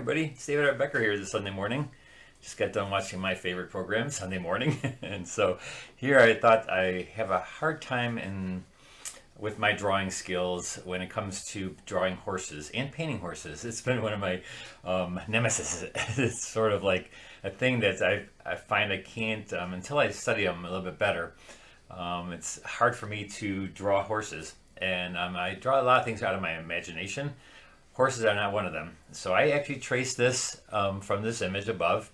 everybody, it's David Art Becker here this Sunday morning. Just got done watching my favorite program, Sunday morning. And so here I thought I have a hard time with my drawing skills when it comes to drawing horses and painting horses. It's been one of my nemesis. It's sort of like a thing that I find I can't, until I study them a little bit better, it's hard for me to draw horses. And I draw a lot of things out of my imagination. Horses are not one of them. So I actually traced this from this image above,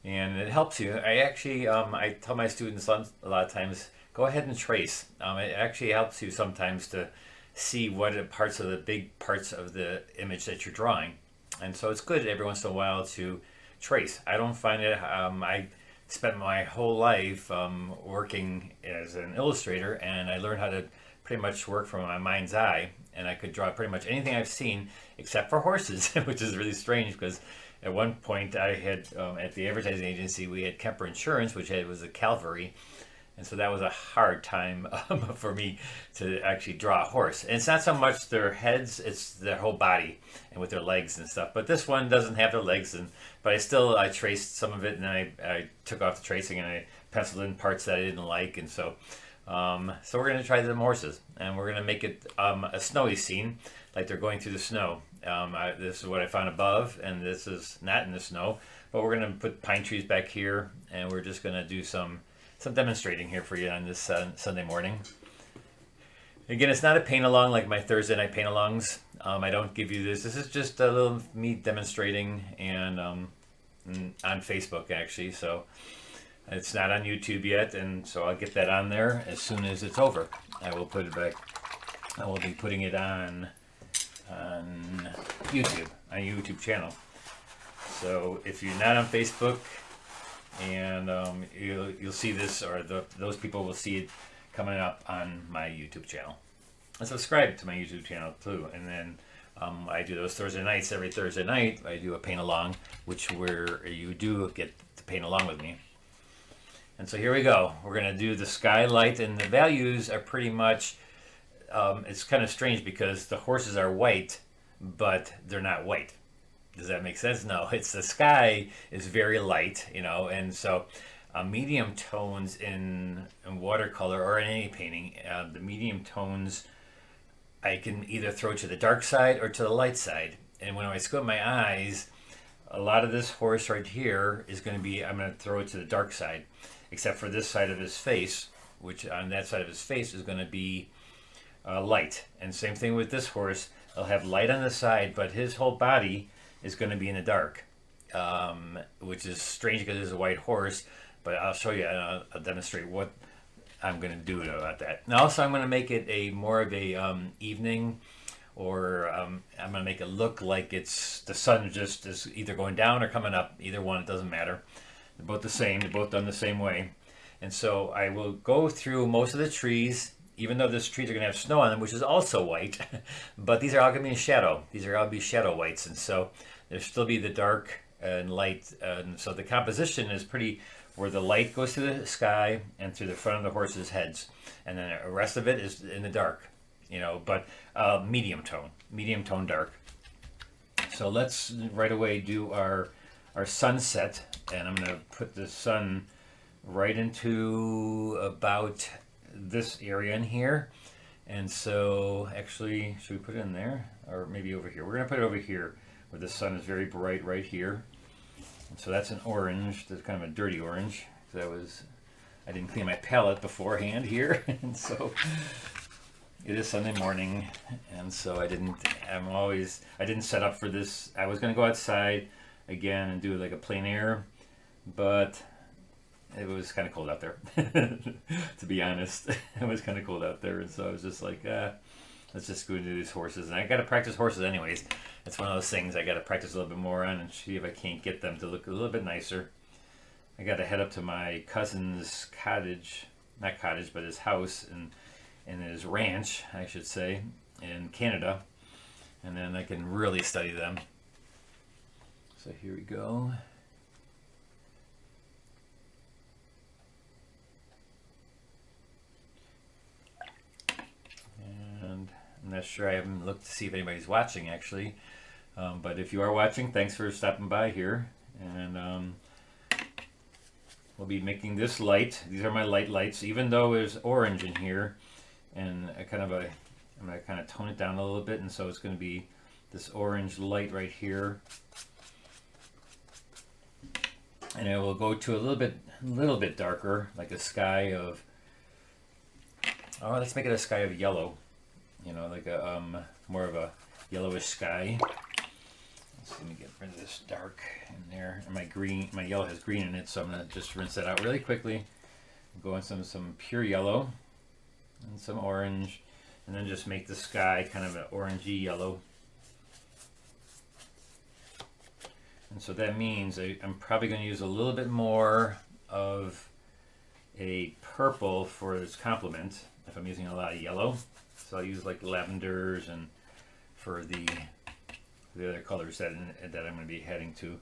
and it helps you. I tell my students a lot of times, go ahead and trace. It actually helps you sometimes to see what parts of the big parts of the image that you're drawing. And so it's good every once in a while to trace. I don't find it, I spent my whole life working as an illustrator, and I learned how to pretty much work from my mind's eye, and I could draw pretty much anything I've seen except for horses, which is really strange because at one point I had, at the advertising agency, we had Kemper Insurance, which was a cavalry, and so that was a hard time for me to actually draw a horse. And it's not so much their heads, it's their whole body and with their legs and stuff. But this one doesn't have their legs, but I traced some of it, and I took off the tracing and I penciled in parts that I didn't like, and so we're going to try them horses, and we're going to make it a snowy scene, like they're going through the snow. This is what I found above, and this is not in the snow, but we're going to put pine trees back here, and we're just going to do some demonstrating here for you on this Sunday morning. Again, it's not a paint-along like my Thursday night paint-alongs. I don't give you this. This is just a little me demonstrating, and on Facebook, actually, so it's not on YouTube yet, and so I'll get that on there as soon as it's over. I will put it back. I will be putting it on YouTube, on YouTube channel. So if you're not on Facebook, and you'll see this, or those people will see it coming up on my YouTube channel. And subscribe to my YouTube channel too. And then I do those Thursday nights. Every Thursday night I do a paint along, where you do get to paint along with me. And so here we go. We're going to do the skylight, and the values are pretty much, it's kind of strange because the horses are white, but they're not white. Does that make sense? No, it's the sky is very light, and so medium tones in watercolor or in any painting, the medium tones I can either throw to the dark side or to the light side. And when I squint my eyes, a lot of this horse right here is going to be, I'm going to throw it to the dark side, except for this side of his face, which on that side of his face is going to be light. And same thing with this horse. I'll have light on the side, but his whole body is going to be in the dark, which is strange because it's a white horse, but I'll show you, I'll demonstrate what I'm going to do about that. And also I'm going to make it a more of a evening, or I'm going to make it look like it's the sun just is either going down or coming up. Either one, it doesn't matter. They're both the same. They're both done the same way. And so I will go through most of the trees, even though these trees are going to have snow on them, which is also white, but these are all going to be in shadow. These are all be shadow whites, and so there'll still be the dark and light, and so the composition is pretty, where the light goes through the sky and through the front of the horse's heads, and then the rest of it is in the dark, but medium tone dark. So let's right away do our sunset, and I'm going to put the sun right into about this area in here. And so actually, should we put it in there, or maybe over here? We're going to put it over here where the sun is very bright right here. And so that's an orange. That's kind of a dirty orange. I didn't clean my palette beforehand here, and so it is Sunday morning, and so I didn't set up for this. I was going to go outside again and do like a plein air, but it was kind of cold out there. To be honest, it was kind of cold out there, and so I was just like, let's just go do these horses. And I got to practice horses anyways. It's one of those things I got to practice a little bit more on and see if I can't get them to look a little bit nicer. I got to head up to my cousin's cottage, not cottage, but his house and his ranch, I should say, in Canada, and then I can really study them. So here we go. And I'm not sure, I haven't looked to see if anybody's watching actually, But if you are watching, thanks for stopping by here. And we'll be making this light. These are my lights, even though there's orange in here. And I'm going to kind of tone it down a little bit. And so it's going to be this orange light right here. And it will go to a little bit darker, like a sky of, oh, let's make it a sky of yellow. You know, like a more of a yellowish sky. Let me get rid of this dark in there. And my yellow has green in it, so I'm gonna just rinse that out really quickly. Go in some pure yellow and some orange, and then just make the sky kind of an orangey yellow. And so that means I'm probably going to use a little bit more of a purple for its complement if I'm using a lot of yellow. So I'll use like lavenders and for the other colors that I'm going to be heading to.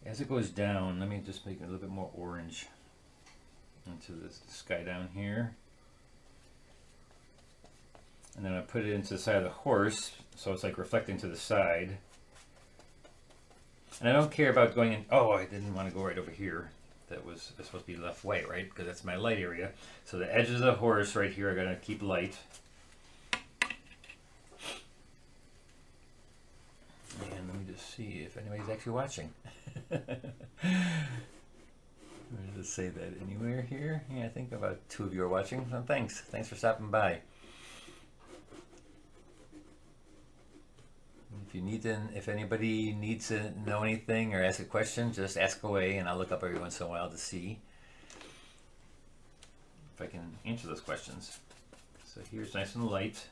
As it goes down, let me just make it a little bit more orange into this sky down here. And then I put it into the side of the horse, so it's like reflecting to the side. And I don't care about going in, oh, I didn't want to go right over here. That was supposed to be left white, right? Because that's my light area. So the edges of the horse right here are going to keep light. And let me just see if anybody's actually watching. Let me just say that anywhere here. Yeah, I think about 2 of you are watching. So thanks for stopping by. If anybody needs to know anything or ask a question, just ask away, and I'll look up every once in a while to see if I can answer those questions. So here's nice and light.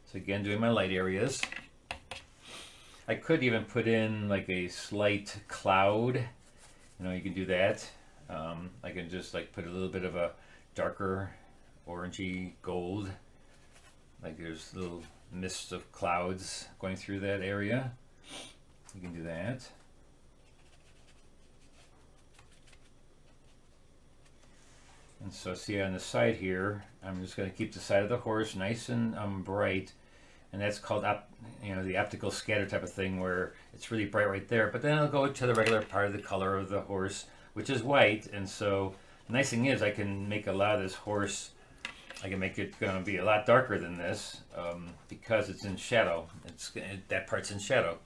So again, doing my light areas. I could even put in like a slight cloud. You know, you can do that. I can just like put a little bit of a darker orangey gold. Like there's little mists of clouds going through that area. You can do that. And so see on the side here, I'm just going to keep the side of the horse nice and bright. And that's called the optical scatter type of thing, where it's really bright right there. But then it'll go to the regular part of the color of the horse, which is white. And so the nice thing is I can make a lot of this horse, I can make it going to be a lot darker than this because it's in shadow. That part's in shadow.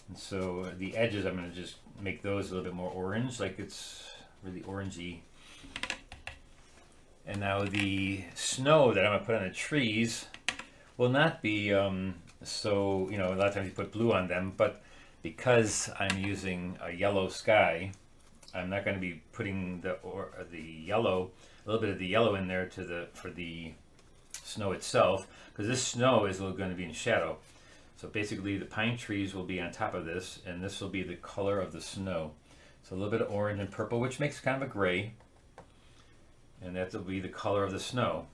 And so the edges, I'm going to just make those a little bit more orange, like it's really orangey. And now the snow that I'm going to put on the trees will not be so, you know, a lot of times you put blue on them, but because I'm using a yellow sky, I'm not going to be putting the yellow, a little bit of the yellow in there for the snow itself, because this snow is going to be in shadow. So basically the pine trees will be on top of this, and this will be the color of the snow. So a little bit of orange and purple, which makes kind of a gray, and that will be the color of the snow,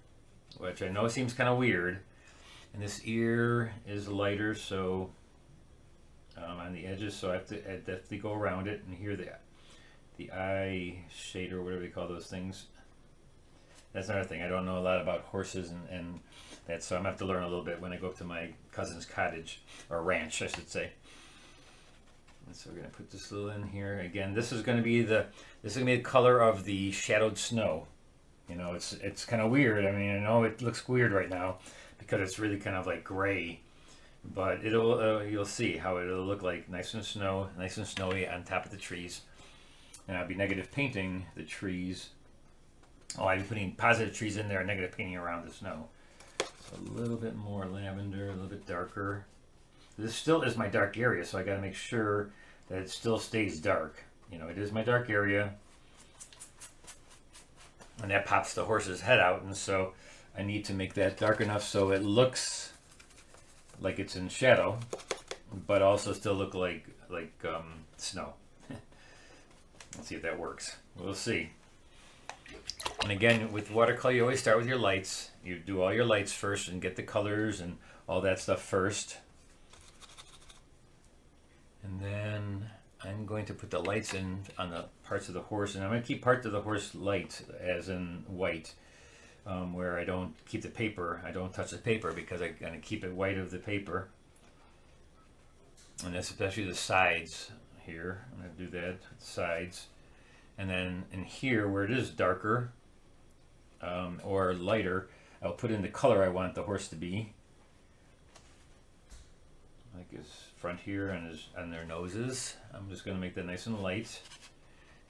which I know seems kind of weird. And this ear is lighter, so on the edges, so I definitely go around it. And here the eye shade, or whatever they call those things. That's another thing. I don't know a lot about horses and that, so I'm gonna have to learn a little bit when I go up to my cousin's cottage, or ranch, I should say. And so we're gonna put this little in here. Again, this is gonna be the color of the shadowed snow. You know, it's kind of weird. I mean, I know it looks weird right now because it's really kind of like gray, but it'll you'll see how it'll look like nice and snowy on top of the trees. And I'll be negative painting the trees. Oh, I'll be putting positive trees in there and negative painting around the snow. So a little bit more lavender, a little bit darker. This still is my dark area, so I got to make sure that it still stays dark. You know, it is my dark area, and that pops the horse's head out, and so I need to make that dark enough so it looks like it's in shadow, but also still look like snow. Let's see if that works. We'll see. And again, with watercolor, you always start with your lights. You do all your lights first and get the colors and all that stuff first. And then I'm going to put the lights in on the parts of the horse, and I'm going to keep parts of the horse light, as in white, where I don't keep the paper. I don't touch the paper because I'm going to keep it white of the paper. and that's especially the sides here. I'm going to do that, sides. And then in here where it is darker or lighter, I'll put in the color I want the horse to be. Like his front here and their noses. I'm just going to make that nice and light.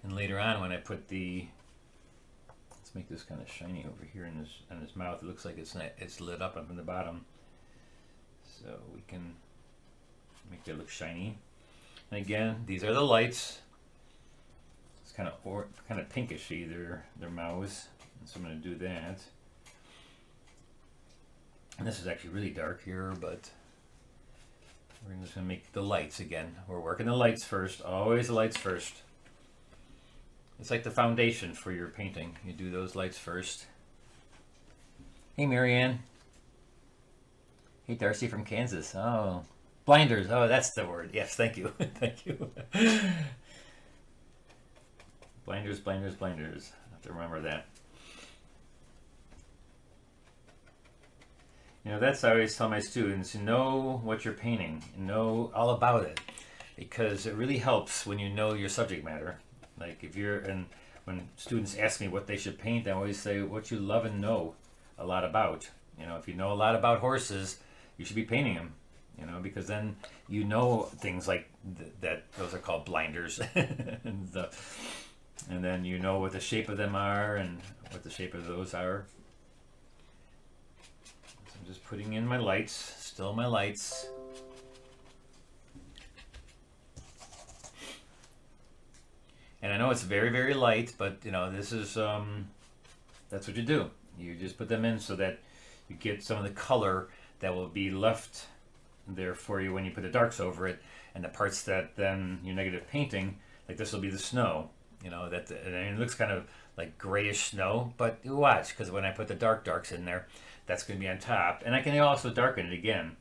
And later on when I put let's make this kind of shiny over here in his mouth. It looks like it's lit up in the bottom. So we can make that look shiny. And again, these are the lights. It's kind of pinkishy, their mouths. And so I'm going to do that. And this is actually really dark here, but we're just going to make the lights again. We're working the lights first. Always the lights first. It's like the foundation for your painting. You do those lights first. Hey, Marianne. Hey, Darcy from Kansas. Oh, blinders. Oh, that's the word. Yes, thank you. Thank you. Blinders, blinders, blinders. I have to remember that. You know, that's I always tell my students, know what you're painting, know all about it, because it really helps when you know your subject matter. Like when students ask me what they should paint, I always say what you love and know a lot about. You know, if you know a lot about horses, you should be painting them, you know, because then you know things like that, those are called blinders. and then you know what the shape of them are and what the shape of those are. I'm just putting in my lights, still my lights. And I know it's very, very light, but you know, this is, that's what you do. You just put them in so that you get some of the color that will be left there for you when you put the darks over it. And the parts that then your negative painting, like this will be the snow, you know, and it looks kind of like grayish snow, but you watch, because when I put the darks in there, that's going to be on top. And I can also darken it again.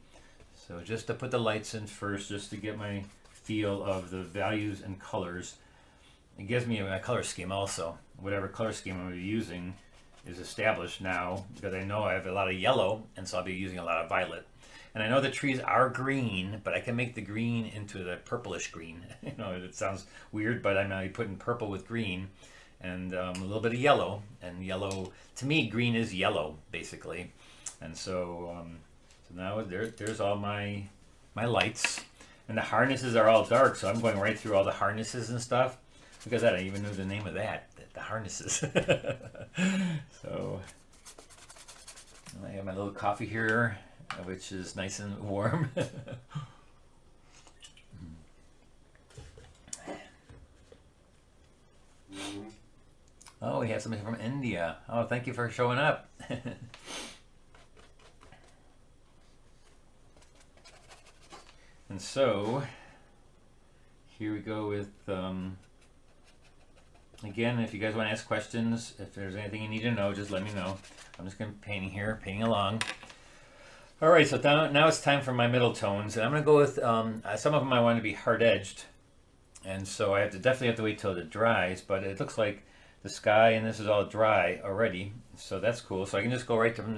So just to put the lights in first, just to get my feel of the values and colors. It gives me a color scheme also. Whatever color scheme I'm using is established now, because I know I have a lot of yellow, and so I'll be using a lot of violet. And I know the trees are green, but I can make the green into the purplish green. You know, it sounds weird, but I'm now putting purple with green and a little bit of yellow. And yellow, to me, green is yellow, basically. And so, so now there's all my lights. And the harnesses are all dark, so I'm going right through all the harnesses and stuff. Because I don't even know the name of that, the harnesses. So I have my little coffee here, which is nice and warm. Oh, we have somebody from India. Oh, thank you for showing up. And so here we go with again, if you guys want to ask questions, if there's anything you need to know, just let me know. I'm just going to be painting along. All right, so now it's time for my middle tones. And I'm going to go with, some of them I want to be hard-edged. And so I definitely have to wait till it dries, but it looks like the sky and this is all dry already. So that's cool. So I can just go right from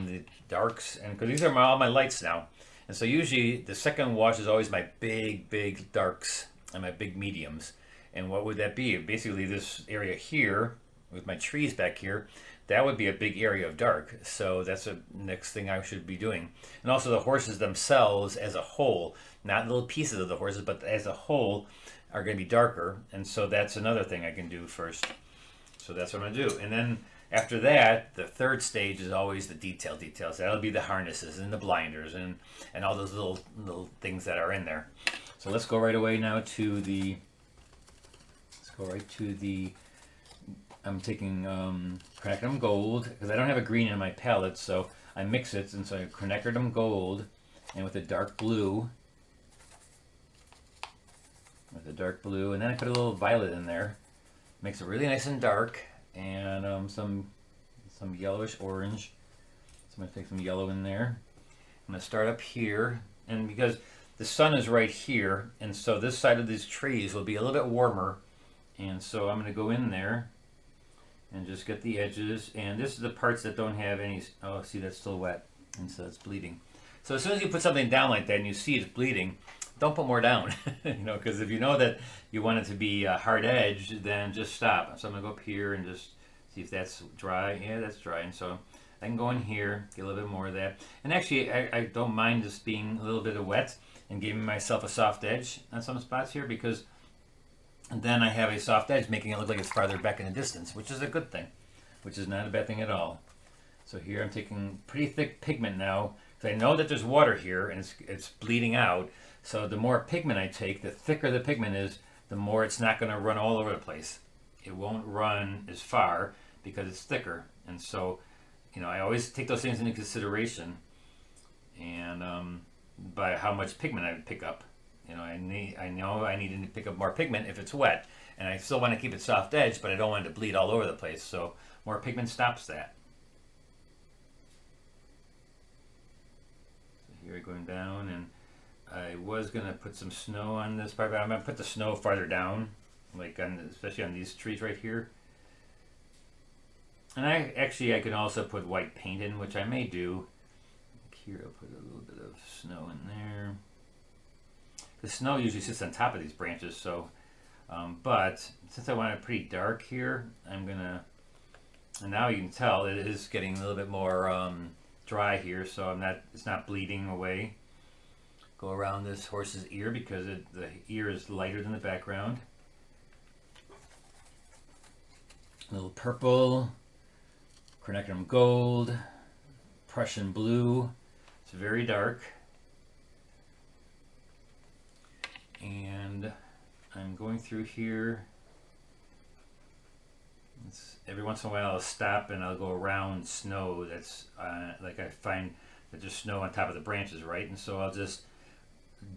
the darks, and because these are all my lights now. And so usually the second wash is always my big darks and my big mediums. And what would that be? Basically this area here, with my trees back here, that would be a big area of dark. So that's the next thing I should be doing. And also the horses themselves as a whole, not little pieces of the horses, but as a whole, are going to be darker. And so that's another thing I can do first. So that's what I'm going to do. And then after that, the third stage is always the details. That'll be the harnesses and the blinders and all those little things that are in there. So let's go right away now to the... I'm taking Chronacridum Gold, because I don't have a green in my palette, so I mix it, and so I have Chronacridum Gold, and with a dark blue, and then I put a little violet in there. Makes it really nice and dark, and some yellowish orange. So I'm going to take some yellow in there. I'm going to start up here, and because the sun is right here, and so this side of these trees will be a little bit warmer. And so I'm going to go in there and just get the edges. And this is the parts that don't have any, oh, see, that's still wet. And so it's bleeding. So as soon as you put something down like that and you see it's bleeding, don't put more down. Because if you know that you want it to be a hard edge, then just stop. So I'm gonna go up here and just see if that's dry. Yeah, that's dry. And so I can go in here, get a little bit more of that. And actually, I don't mind just being a little bit of wet and giving myself a soft edge on some spots here, because then I have a soft edge making it look like it's farther back in the distance, which is a good thing, which is not a bad thing at all. So here I'm taking pretty thick pigment now, because I know that there's water here and it's bleeding out. So the more pigment I take, the thicker the pigment is, the more it's not going to run all over the place. It won't run as far because it's thicker. And so, I always take those things into consideration, and by how much pigment I pick up. I know I need to pick up more pigment if it's wet, and I still want to keep it soft edge, but I don't want it to bleed all over the place. So more pigment stops that. So here going down, and I was gonna put some snow on this part, but I'm gonna put the snow farther down, like especially on these trees right here. And I can also put white paint in, which I may do. Here I'll put a little bit of snow in there. The snow usually sits on top of these branches, so but since I want it pretty dark here, I'm gonna, and now you can tell it is getting a little bit more dry here, so it's not bleeding away. Go around this horse's ear because the ear is lighter than the background. A little purple, cornicum gold, Prussian blue. It's very dark. And I'm going through here. Every once in a while I'll stop and I'll go around snow that's like I find that there's snow on top of the branches, right? And so I'll just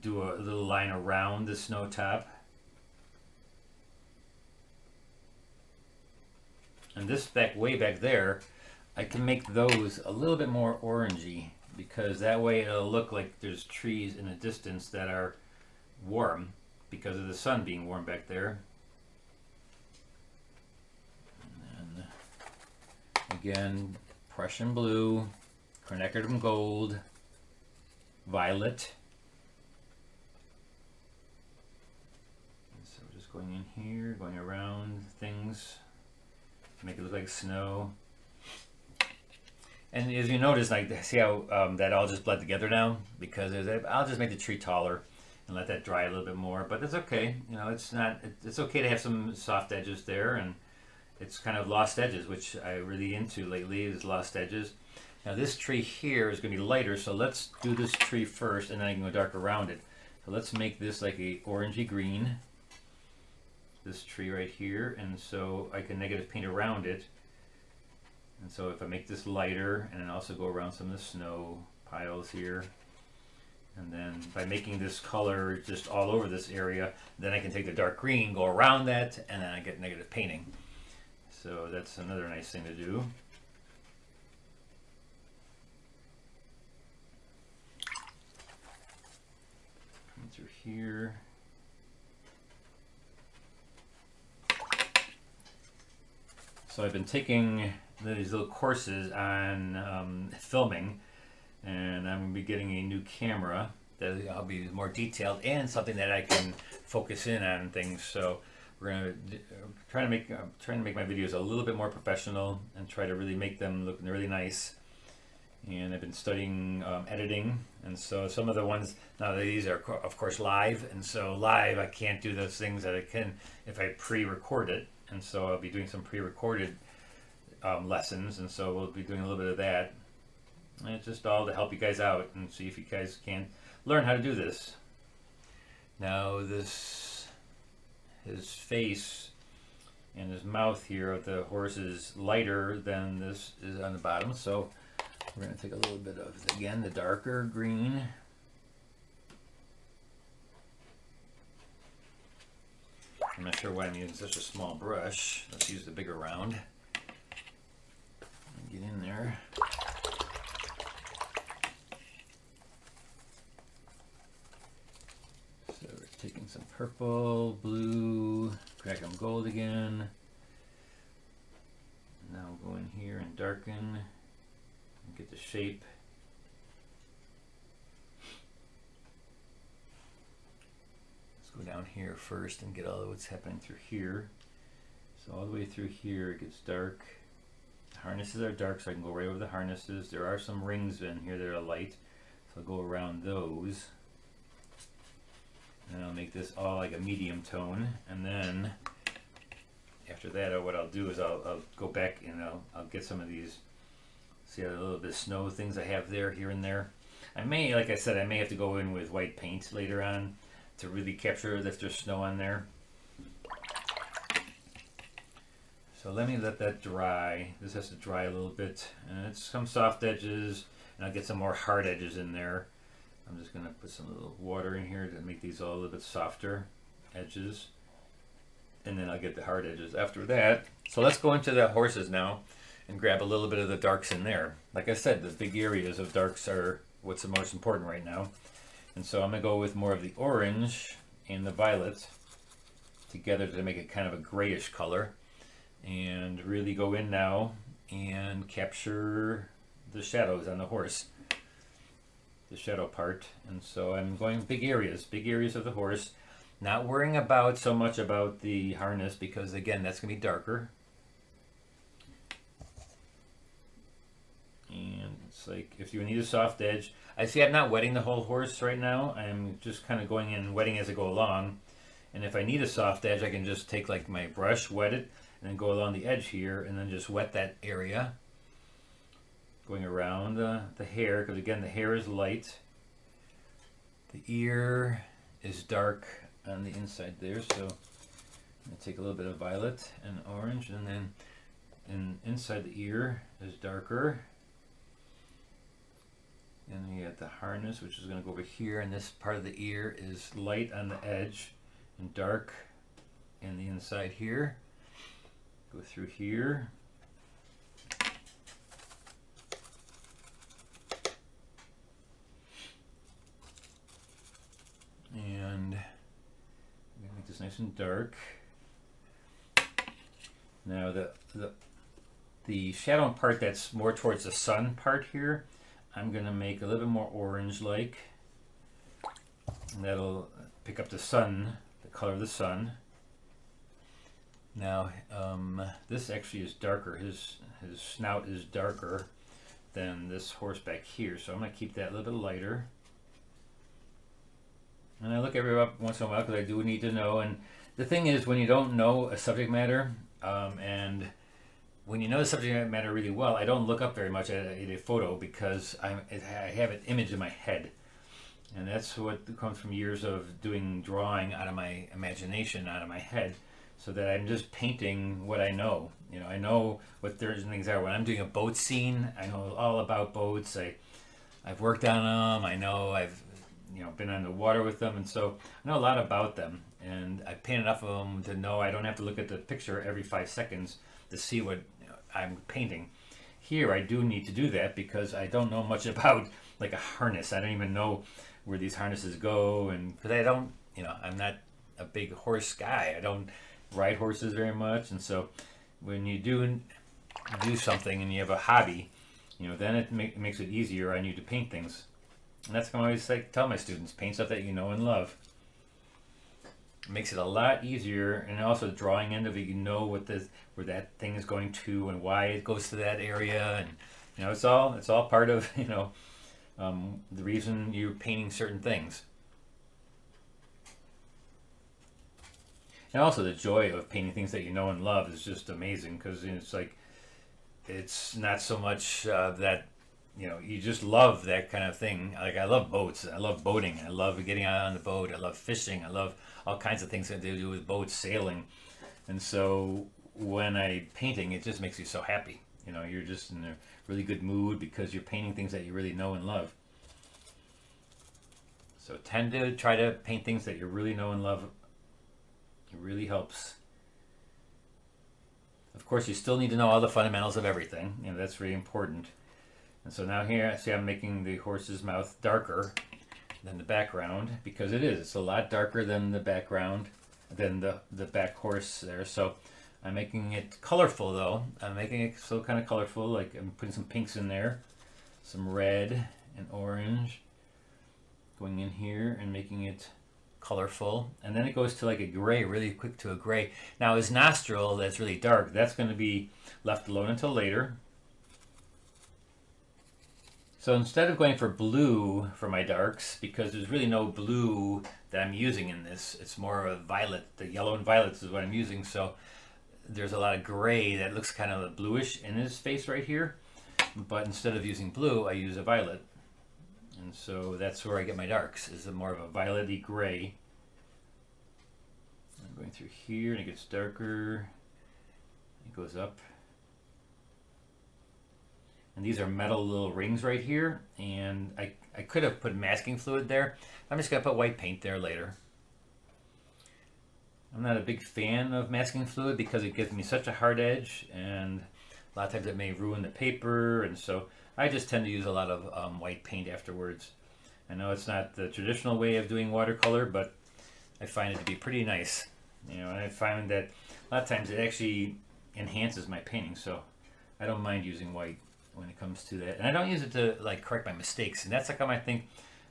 do a little line around the snow top. And this way back there, I can make those a little bit more orangey, because that way it'll look like there's trees in the distance that are warm because of the sun being warm back there. And then again, Prussian blue, cornicum gold, violet. And so we're just going in here, going around things to make it look like snow. And as you notice, like, see how that all just bled together now? Because I'll just make the tree taller and let that dry a little bit more. But that's okay. It's okay to have some soft edges there, and it's kind of lost edges, which I'm really into lately, is lost edges. Now this tree here is going to be lighter, so let's do this tree first, and then I can go dark around it. So let's make this like a orangey green, this tree right here, and so I can negative paint around it. And so if I make this lighter, and then also go around some of the snow piles here, and then by making this color just all over this area, then I can take the dark green, go around that, and then I get negative painting. So that's another nice thing to do. Come through here. So I've been taking these little courses on filming, and I'm going to be getting a new camera that I'll be more detailed and something that I can focus in on things. So we're going to try to make my videos a little bit more professional and try to really make them look really nice. And I've been studying editing, and so some of the ones now these are of course live, and so live I can't do those things that I can if I pre-record it, and so I'll be doing some pre-recorded lessons, and so we'll be doing a little bit of that, and it's just all to help you guys out and see if you guys can learn how to do this. Now his face and his mouth here of the horse is lighter than this is on the bottom, so we're going to take a little bit of, again, the darker green. I'm not sure why I'm using such a small brush. Let's use the bigger round. Get in there. So we're taking some purple, blue, cornicum gold again. Now go in here and darken. Get the shape. down here first and get all of what's happening through here. So all the way through here it gets dark. The harnesses are dark, so I can go right over the harnesses. There are some rings in here that are light, so I'll go around those. And I'll make this all like a medium tone, and then after that, what I'll do is I'll go back and I'll get some of these, see a little bit of snow things I have there, here and there. I may, like I said, I may have to go in with white paint later on to really capture if there's snow on there. So let me let that dry. This has to dry a little bit, and it's some soft edges, and I'll get some more hard edges in there. I'm just going to put some little water in here to make these all a little bit softer edges, and then I'll get the hard edges after that. So let's go into the horses now and grab a little bit of the darks in there. Like I said, the big areas of darks are what's the most important right now. And so I'm going to go with more of the orange and the violet together to make it kind of a grayish color, and really go in now and capture the shadows on the horse, the shadow part. And so I'm going big areas of the horse, not worrying about so much about the harness, because again, that's going to be darker. And it's like, if you need a soft edge, I see I'm not wetting the whole horse right now. I'm just kind of going in and wetting as I go along. And if I need a soft edge, I can just take like my brush, wet it, and then go along the edge here, and then just wet that area. Going around the hair, because again, the hair is light. The ear is dark on the inside there, so I'm going to take a little bit of violet and orange, and then inside the ear is darker. And you got the harness, which is going to go over here, and this part of the ear is light on the edge and dark in the inside here. Go through here. And make this nice and dark. Now the shadow part that's more towards the sun part here, I'm going to make a little bit more orange-like. And that'll pick up the sun, the color of the sun. Now, this actually is darker. His snout is darker than this horse back here, so I'm going to keep that a little bit lighter. And I look every once in a while because I do need to know. And the thing is, when you don't know a subject matter, and when you know the subject matter really well, I don't look up very much at a photo, because I have an image in my head. And that's what comes from years of doing drawing out of my imagination, out of my head, so that I'm just painting what I know. You know, I know what certain things are. When I'm doing a boat scene, I know all about boats. I've worked on them. I know I've been on the water with them, and so I know a lot about them. And I paint enough of them to know I don't have to look at the picture every 5 seconds to see what I'm painting. Here, I do need to do that because I don't know much about like a harness. I don't even know where these harnesses go, and because I don't, I'm not a big horse guy. I don't ride horses very much, and so when you do something and you have a hobby, then it makes it easier on you to paint things. And that's what I always tell my students: paint stuff that you know and love. It makes it a lot easier, and also drawing end of it, where that thing is going to and why it goes to that area, and it's all part of the reason you're painting certain things. And also the joy of painting things that you know and love is just amazing, because it's not so much that you just love that kind of thing. Like, I love boats. I love boating. I love getting out on the boat. I love fishing. I love all kinds of things that they do with boats, sailing. And so when I'm painting, it just makes you so happy. You're just in a really good mood because you're painting things that you really know and love. So tend to try to paint things that you really know and love. It really helps. Of course, you still need to know all the fundamentals of everything. That's really important. And so now here, see, I'm making the horse's mouth darker than the background, because it's a lot darker than the background, than the back horse there. So I'm making it colorful, though. I'm making it so kind of colorful, like I'm putting some pinks in there, some red and orange, going in here and making it colorful. And then it goes to like a gray, really quick to a gray. Now his nostril, that's really dark, that's going to be left alone until later. So instead of going for blue for my darks, because there's really no blue that I'm using in this, it's more of a violet. The yellow and violets is what I'm using. So there's a lot of gray that looks kind of bluish in his face right here. But instead of using blue, I use a violet. And so that's where I get my darks, is a more of a violet-y gray. I'm going through here and it gets darker. It goes up. And these are metal little rings right here. And I could have put masking fluid there. I'm just going to put white paint there later. I'm not a big fan of masking fluid because it gives me such a hard edge, and a lot of times it may ruin the paper, and so I just tend to use a lot of white paint afterwards. I know it's not the traditional way of doing watercolor, but I find it to be pretty nice. You know, and I find that a lot of times it actually enhances my painting, so I don't mind using white when it comes to that. And I don't use it to like correct my mistakes, and that's like how I think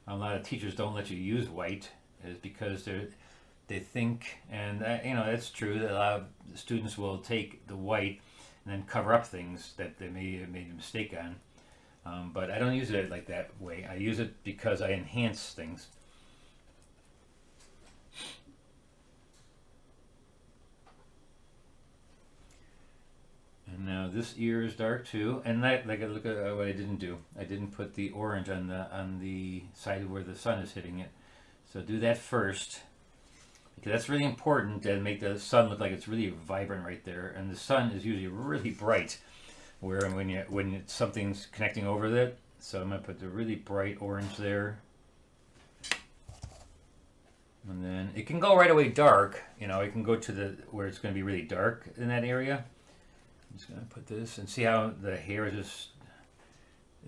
a lot of teachers don't let you use white, is because they think, and you know, that's true, that a lot of students will take the white and then cover up things that they may have made a mistake on. But I don't use it like that way. I use it because I enhance things. And now this ear is dark too, and that, like, look at what I didn't do. I didn't put the orange on the side where the sun is hitting it. So do that first, because that's really important to make the sun look like it's really vibrant right there. And the sun is usually really bright, where when something's connecting over it. So I'm gonna put the really bright orange there, and then it can go right away dark. You know, it can go to the where it's going to be really dark in that area. I'm just gonna put this and see how the hair is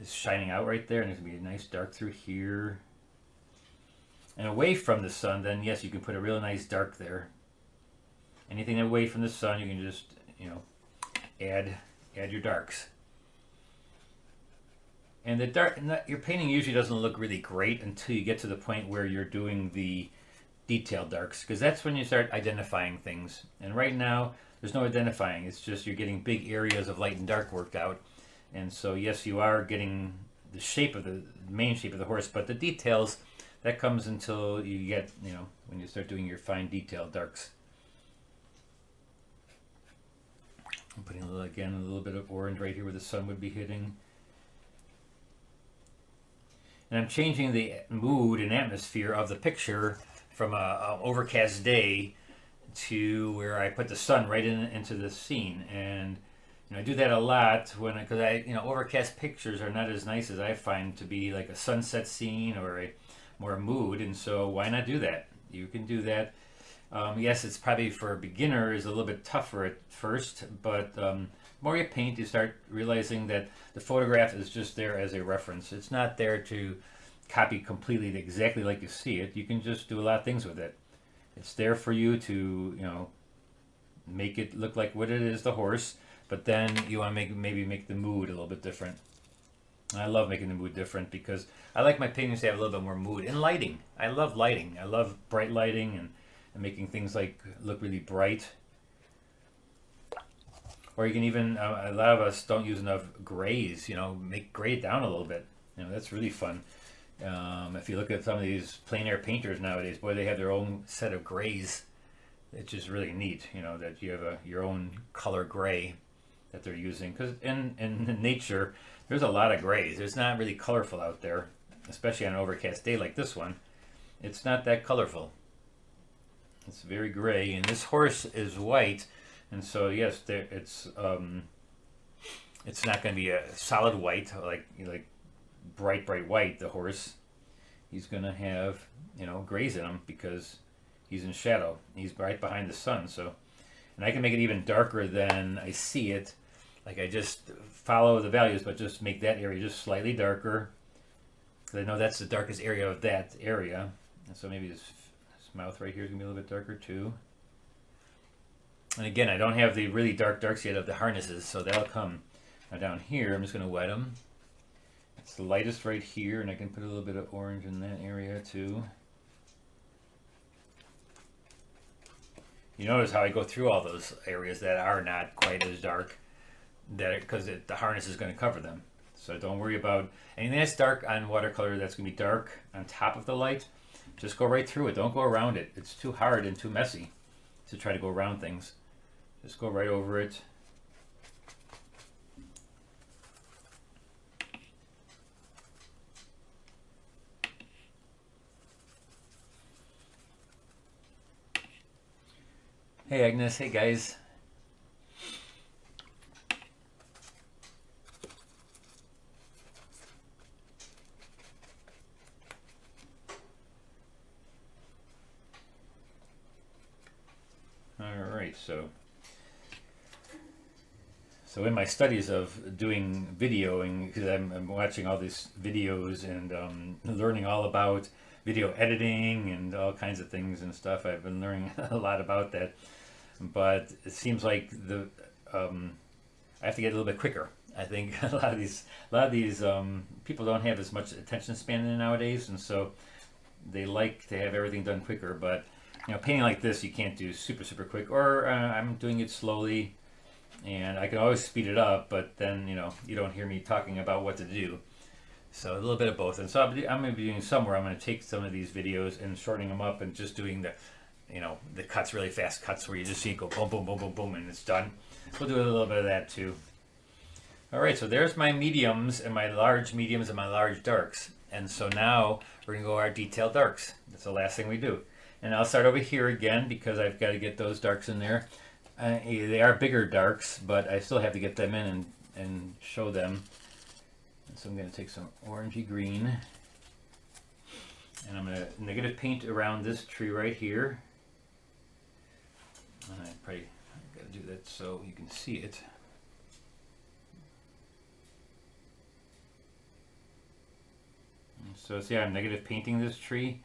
shining out right there, and there's gonna be a nice dark through here. And away from the sun, then yes, you can put a really nice dark there. Anything away from the sun, you can just, you know, add your darks. And the dark, your painting usually doesn't look really great until you get to the point where you're doing the detailed darks, because that's when you start identifying things. And right now, there's no identifying. It's just you're getting big areas of light and dark worked out. And so yes, you are getting the shape of the main shape of the horse, but the details, that comes until you get, you know, when you start doing your fine detailed darks. I'm putting a little bit of orange right here where the sun would be hitting. And I'm changing the mood and atmosphere of the picture from a overcast day to where I put the sun right into the scene. And you know, I do that a lot because you know, overcast pictures are not as nice as I find to be like a sunset scene or a more mood, and so why not do that? You can do that. Yes, it's probably for beginners a little bit tougher at first, but more you paint, you start realizing that the photograph is just there as a reference. It's not there to copy completely exactly like you see it. You can just do a lot of things with it. It's there for you to, you know, make it look like what it is, the horse, but then you want to maybe make the mood a little bit different. I love making the mood different because I like my paintings to have a little bit more mood. And lighting. I love lighting. I love bright lighting and making things like look really bright. Or you can even, a lot of us don't use enough grays, you know, make gray down a little bit. You know, that's really fun. If you look at some of these plein air painters nowadays, boy, they have their own set of grays. It's just really neat, you know, that you have your own color gray that they're using. Because in nature, there's a lot of grays. It's not really colorful out there, especially on an overcast day like this one. It's not that colorful. It's very gray, and this horse is white, and so yes, it's not going to be a solid white like bright white. The horse, he's going to have, you know, grays in him because he's in shadow. He's right behind the sun. So, and I can make it even darker than I see it. Like I just follow the values, but just make that area just slightly darker. Because I know that's the darkest area of that area. And so maybe his mouth right here is going to be a little bit darker too. And again, I don't have the really darks yet of the harnesses, so that'll come. Now down here, I'm just going to wet them. It's the lightest right here, and I can put a little bit of orange in that area too. You notice how I go through all those areas that are not quite as dark, that because the harness is going to cover them. So don't worry about anything that's dark on watercolor that's going to be dark on top of the light. Just go right through it. Don't go around it. It's too hard and too messy to try to go around things. Just go right over it. Hey Agnes, hey guys. All right, so in my studies of doing videoing, because I'm watching all these videos and learning all about video editing and all kinds of things and stuff, I've been learning a lot about that. But it seems like I have to get a little bit quicker. I think a lot of these people don't have as much attention span nowadays, and so they like to have everything done quicker. But painting like this, you can't do super quick. Or I'm doing it slowly, and I can always speed it up. But then you don't hear me talking about what to do. So a little bit of both. And so I'm going to be doing somewhere. I'm going to take some of these videos and shortening them up and just doing the cuts, really fast cuts where you just see it go boom, boom, boom, boom, boom, and it's done. We'll do a little bit of that too. All right, so there's my mediums and my large mediums and my large darks. And so now we're going to go our detailed darks. That's the last thing we do. And I'll start over here again because I've got to get those darks in there. They are bigger darks, but I still have to get them in and show them. And so I'm going to take some orangey green. And I'm going to negative paint around this tree right here. And I probably got to do that so you can see it. And so see, I'm negative painting this tree.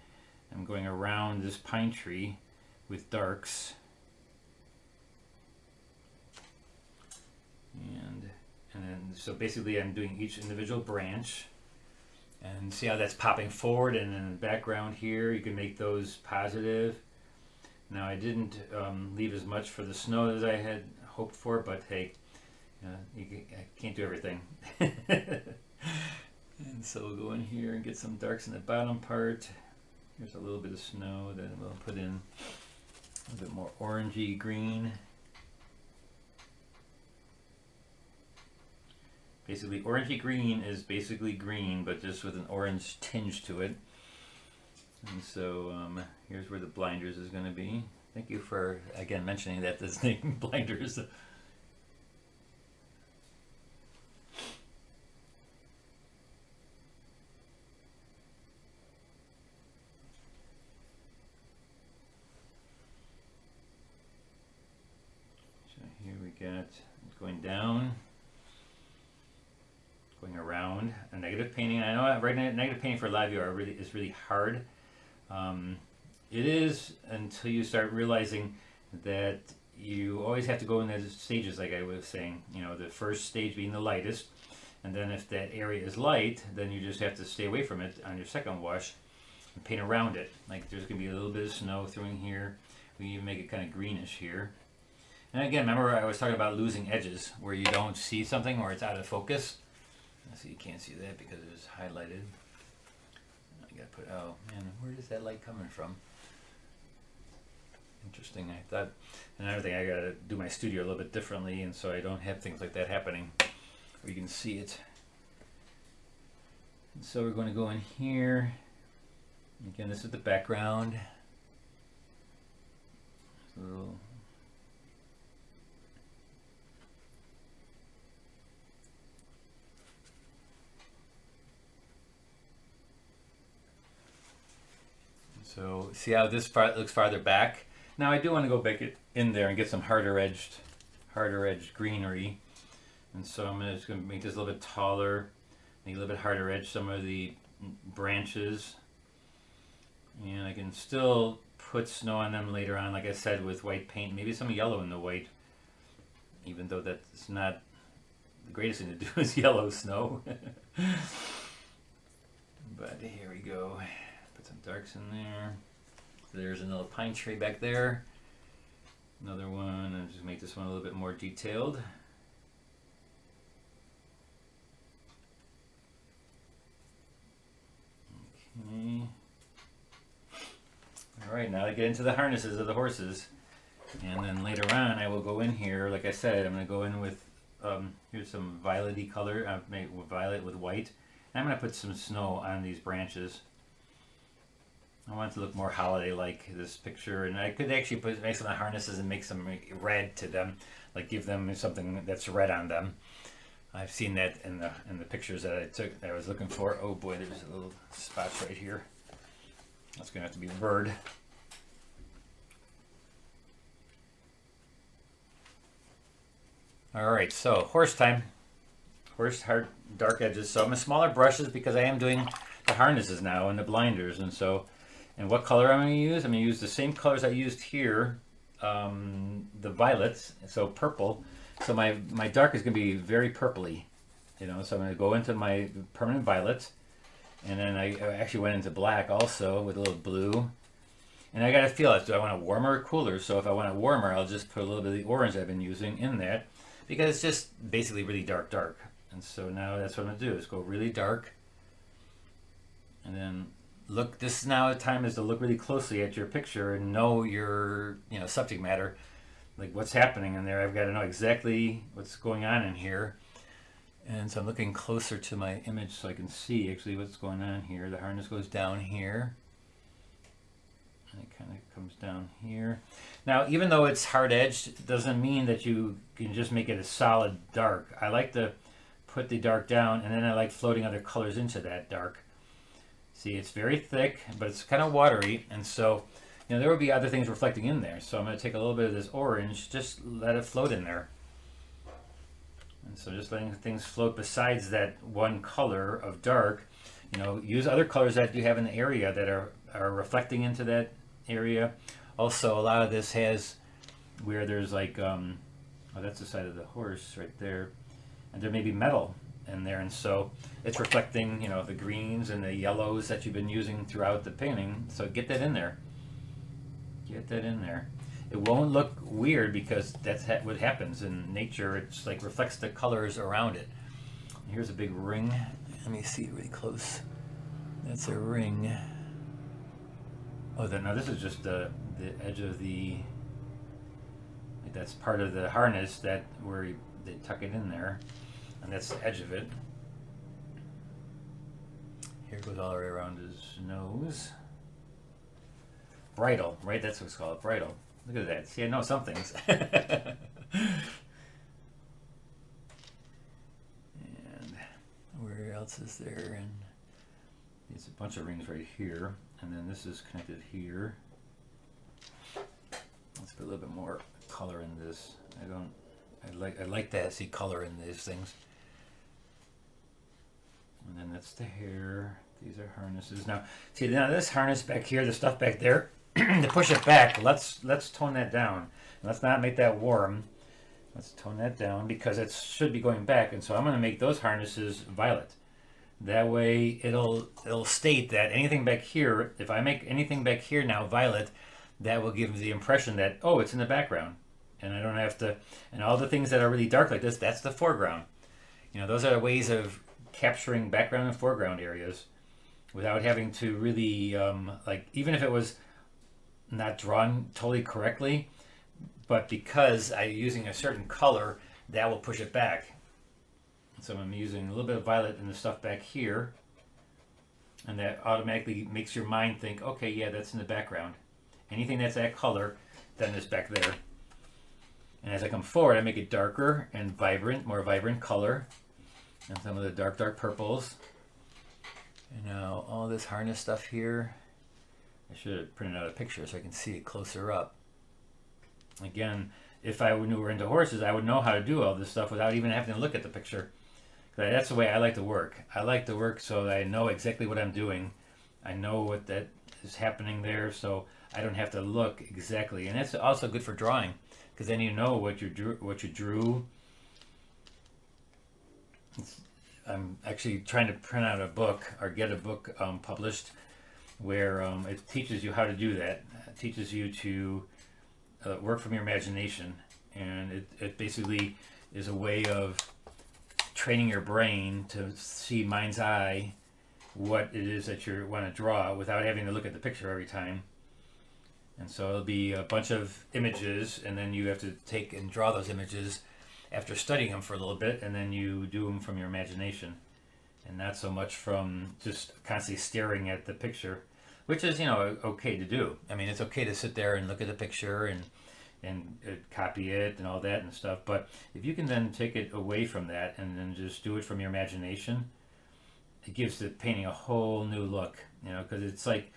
I'm going around this pine tree with darks. And then so basically I'm doing each individual branch. And see how that's popping forward, and in the background here you can make those positive. Now I didn't leave as much for the snow as I had hoped for, but hey, I can't do everything. And so we'll go in here and get some darks in the bottom part. Here's a little bit of snow, then we'll put in a little bit more orangey green. Basically, orangey green is basically green, but just with an orange tinge to it. And so here's where the blinders is going to be. Thank you for, again, mentioning that this name, blinders. So here we got going down. Going around a negative painting. I know right now negative painting for a lot of you is really hard. It is until you start realizing that you always have to go in the stages, like I was saying. The first stage being the lightest, and then if that area is light, then you just have to stay away from it on your second wash and paint around it. Like there's going to be a little bit of snow through in here. We even make it kind of greenish here. And again, remember I was talking about losing edges where you don't see something or it's out of focus. So you can't see that because it was highlighted. I gotta put, oh man, where is that light coming from? Interesting. I thought, another thing, I gotta do my studio a little bit differently, and so I don't have things like that happening where you can see it. And so we're going to go in here. Again, this is the background. So see how this part looks farther back? Now I do want to go back in there and get some harder edged greenery. And so I'm just going to make this a little bit taller, make a little bit harder edge some of the branches. And I can still put snow on them later on, like I said, with white paint, maybe some yellow in the white, even though that's not the greatest thing to do is yellow snow. But here we go. Put some darks in there. There's another pine tree back there. Another one, and just make this one a little bit more detailed. Okay. All right, now to get into the harnesses of the horses. And then later on, I will go in here, like I said, I'm going to go in with, here's some violet-y color. I've made violet with white. And I'm going to put some snow on these branches. I want it to look more holiday-like, this picture. And I could actually make some of the harnesses and make some red to them, like give them something that's red on them. I've seen that in the pictures that I took that I was looking for. Oh boy, there's a little spots right here. That's going to have to be a bird. All right, so horse time. Horse hard dark edges. So I'm in smaller brushes because I am doing the harnesses now and the blinders, and so. And what color I'm going to use? I'm going to use the same colors I used here, the violets, so purple. So my dark is going to be very purpley, you know. So I'm going to go into my permanent violet, and then I actually went into black also with a little blue. And I got to feel it. Do I want it warmer or cooler? So if I want it warmer, I'll just put a little bit of the orange I've been using in that, because it's just basically really dark. And so now that's what I'm going to do, is go really dark, and then look. This now the time is to look really closely at your picture and know your subject matter, like what's happening in there. I've got to know exactly what's going on in here, and so I'm looking closer to my image so I can see actually what's going on here. The harness goes down here, and it kind of comes down here. Now, even though it's hard edged, it doesn't mean that you can just make it a solid dark. I like to put the dark down, and then I like floating other colors into that dark. See, it's very thick, but it's kind of watery, and so there will be other things reflecting in there. So I'm going to take a little bit of this orange, just let it float in there. And so just letting things float besides that one color of dark. Use other colors that you have in the area that are reflecting into that area. Also, a lot of this has where there's like, oh, that's the side of the horse right there, and there may be metal in there, and so it's reflecting the greens and the yellows that you've been using throughout the painting. So get that in there. It won't look weird because that's what happens in nature. It's like reflects the colors around it. Here's a big ring. Let me see really close. That's a ring. Oh, now this is just the edge of the, like that's part of the harness that where they tuck it in there. And that's the edge of it. Here it goes all the way around his nose. Bridle, right? That's what it's called, bridle. Look at that. See, I know some things. And where else is there? And there's a bunch of rings right here. And then this is connected here. Let's put a little bit more color in this. I like to see color in these things. And then that's the hair. These are harnesses. Now, see, now this harness back here, the stuff back there, to push it back, let's tone that down. Let's not make that warm. Let's tone that down because it should be going back. And so I'm going to make those harnesses violet. That way it'll state that anything back here, if I make anything back here now violet, that will give the impression that, oh, it's in the background. And I don't have to, and all the things that are really dark like this, that's the foreground. Those are ways of capturing background and foreground areas without having to really, like, even if it was not drawn totally correctly, but because I'm using a certain color, that will push it back. So I'm using a little bit of violet in the stuff back here, and that automatically makes your mind think, okay, yeah, that's in the background. Anything that's that color, then is back there. And as I come forward, I make it darker and vibrant, more vibrant color. And some of the dark purples. And now all this harness stuff here, I should have printed out a picture so I can see it closer up. Again, if I knew we were into horses, I would know how to do all this stuff without even having to look at the picture. That's the way I like to work. I like to work so that I know exactly what I'm doing. I know what that is happening there, so I don't have to look exactly. And that's also good for drawing, because then you know what you drew. I'm actually trying to print out a book or get a book published where it teaches you how to do that. It teaches you to work from your imagination, and it basically is a way of training your brain to see mind's eye what it is that you want to draw without having to look at the picture every time. And so it'll be a bunch of images, and then you have to take and draw those images after studying them for a little bit, and then you do them from your imagination, and not so much from just constantly staring at the picture, which is, you know, okay to do. I mean, it's okay to sit there and look at the picture and copy it and all that and stuff. But if you can then take it away from that and then just do it from your imagination, it gives the painting a whole new look, you know, because it's like,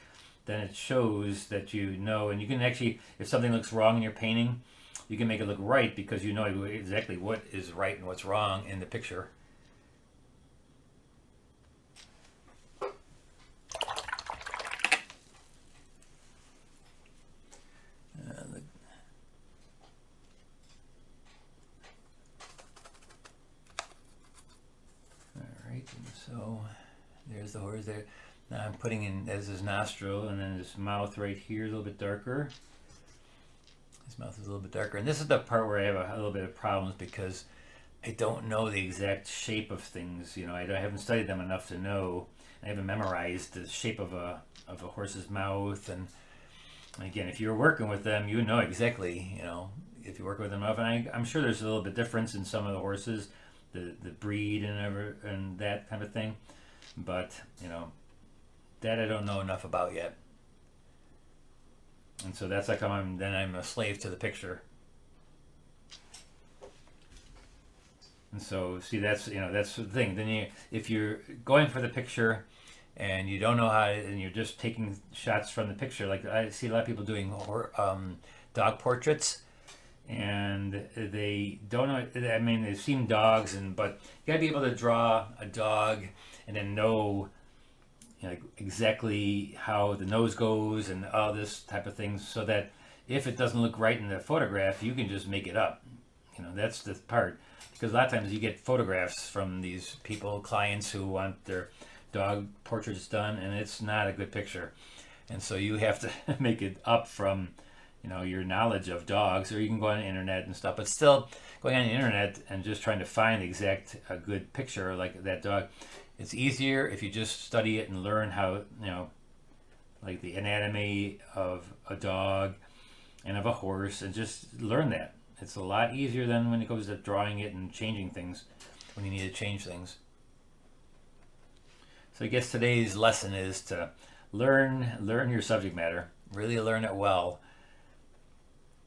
then it shows that you know, and you can actually, if something looks wrong in your painting, you can make it look right because you know exactly what is right and what's wrong in the picture. So there's the horse there. Now I'm putting in as his nostril, and then his mouth right here is a little bit darker. His mouth is a little bit darker. And this is the part where I have a little bit of problems because I don't know the exact shape of things. You know, I haven't studied them enough to know. I haven't memorized the shape of a horse's mouth. And again, if you're working with them, you know exactly, you know, if you work with them enough. And I'm sure there's a little bit difference in some of the horses, the breed and that kind of thing, but you know, that I don't know enough about yet, and so that's like I'm a slave to the picture. And so see, that's, you know, that's the thing. Then if you're going for the picture and you don't know how and you're just taking shots from the picture, like I see a lot of people doing dog portraits, and they don't know. I mean, they've seen dogs, but you gotta be able to draw a dog and then know, you know, like exactly how the nose goes and all this type of things, so that if it doesn't look right in the photograph, you can just make it up. You know, that's the part, because a lot of times you get photographs from these people, clients who want their dog portraits done, and it's not a good picture, and so you have to make it up from, you know, your knowledge of dogs, or you can go on the internet and stuff. But still, going on the internet and just trying to find the exact good picture like that dog, it's easier if you just study it and learn how, you know, like the anatomy of a dog and of a horse, and just learn that. It's a lot easier than when it goes to drawing it and changing things when you need to change things. So I guess today's lesson is to learn your subject matter, really learn it well.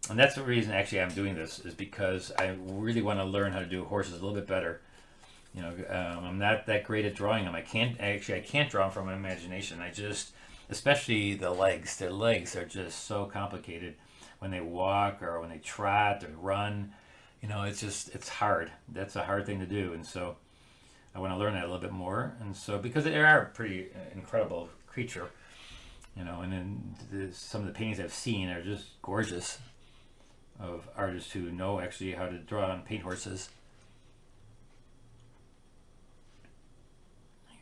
And that's the reason actually I'm doing this, is because I really want to learn how to do horses a little bit better. You know, I'm not that great at drawing them. I can't draw them from my imagination. Especially the legs. Their legs are just so complicated when they walk or when they trot or run. You know, it's hard. That's a hard thing to do. And so I want to learn that a little bit more. And so, because they are a pretty incredible creature, you know, and then some of the paintings I've seen are just gorgeous, of artists who know actually how to draw and paint horses.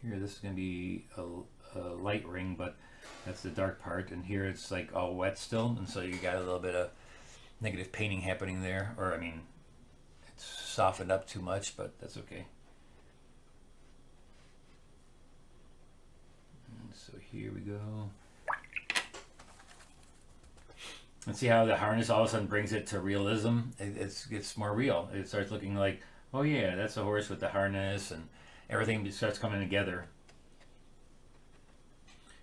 Here, this is going to be a light ring, but that's the dark part, and here it's like all wet still, and so you got a little bit of negative painting happening there, or I mean, it's softened up too much, but that's okay. And so here we go. And see how the harness all of a sudden brings it to realism. It's more real. It starts looking like, oh yeah, that's a horse with the harness, and everything starts coming together.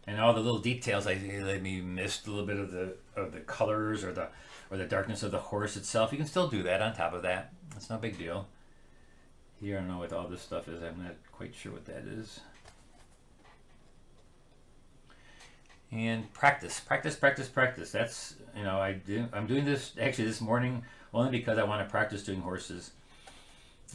And all the little details, I maybe missed a little bit of the colors or the darkness of the horse itself. You can still do that on top of that. It's no big deal. Here, I don't know what all this stuff is. I'm not quite sure what that is. And practice. That's, you know, I'm doing this actually this morning only because I want to practice doing horses.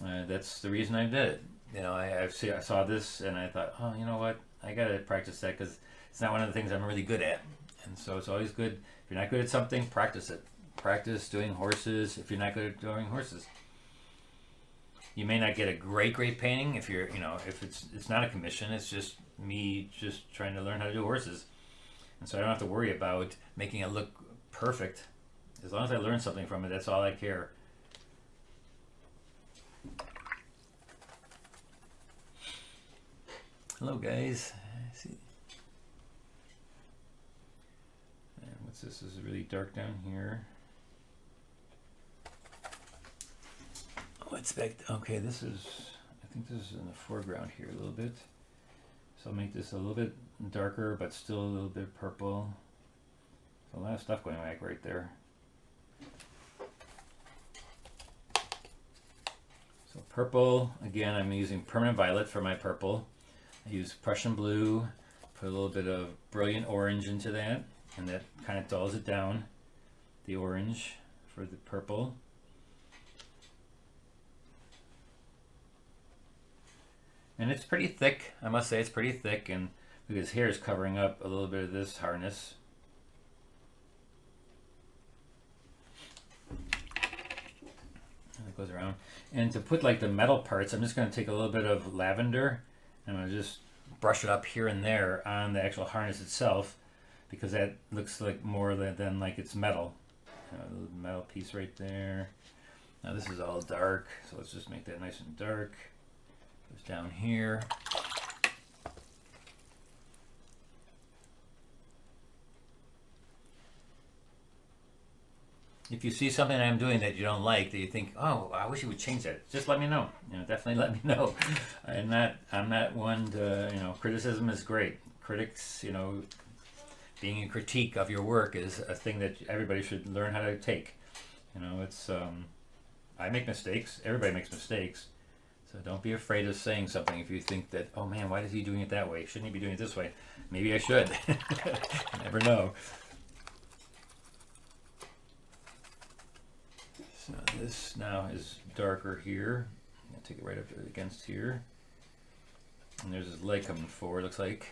That's the reason I did it. You know, I saw this and I thought, oh, you know what? I got to practice that because it's not one of the things I'm really good at. And so it's always good. If you're not good at something, practice it. Practice doing horses if you're not good at doing horses. You may not get a great painting if you're, you know, if it's not a commission. It's just me just trying to learn how to do horses. And so I don't have to worry about making it look perfect. As long as I learn something from it, that's all I care. Hello guys. See. And what's this? This is really dark down here. What's back? Okay, this is, I think this is in the foreground here a little bit. So I'll make this a little bit darker, but still a little bit purple. So a lot of stuff going back right there. So purple, again, I'm using permanent violet for my purple. I use Prussian blue, put a little bit of brilliant orange into that, and that kind of dulls it down, the orange for the purple. And it's pretty thick, I must say it's pretty thick, and because here is covering up a little bit of this harness. And it goes around. And to put like the metal parts, I'm just going to take a little bit of lavender, and I'm going to just brush it up here and there on the actual harness itself, because that looks like more than like it's metal. A little metal piece right there. Now this is all dark, so let's just make that nice and dark. Goes down here. If you see something I'm doing that you don't like, that you think, oh, I wish you would change that, just let me know. You know, definitely let me know. I'm not one to, you know, criticism is great. Critics, you know, being a critique of your work is a thing that everybody should learn how to take. You know, it's, I make mistakes. Everybody makes mistakes. So don't be afraid of saying something if you think that, oh man, why is he doing it that way? Shouldn't he be doing it this way? Maybe I should. You never know. So this now is darker here. I'm going to take it right up against here. And there's his leg coming forward, looks like.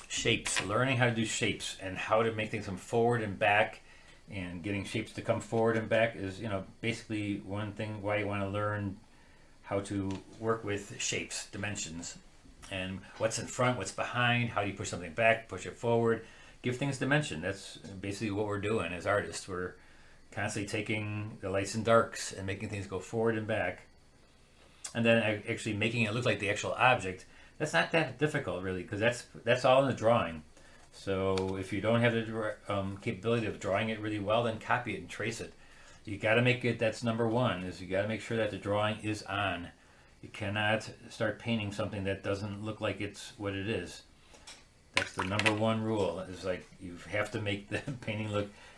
Shapes, learning how to do shapes and how to make things come forward and back, and getting shapes to come forward and back is, you know, basically one thing why you want to learn how to work with shapes, dimensions, and what's in front, what's behind, how do you push something back, push it forward, give things dimension. That's basically what we're doing as artists. We're constantly taking the lights and darks and making things go forward and back, and then actually making it look like the actual object. That's not that difficult really, because that's all in the drawing. So if you don't have the capability of drawing it really well, then copy it and trace it. You got to make it, that's number one, is you got to make sure that the drawing is on. You cannot start painting something that doesn't look like it's what it is. That's the number one rule. Is like you have to make the painting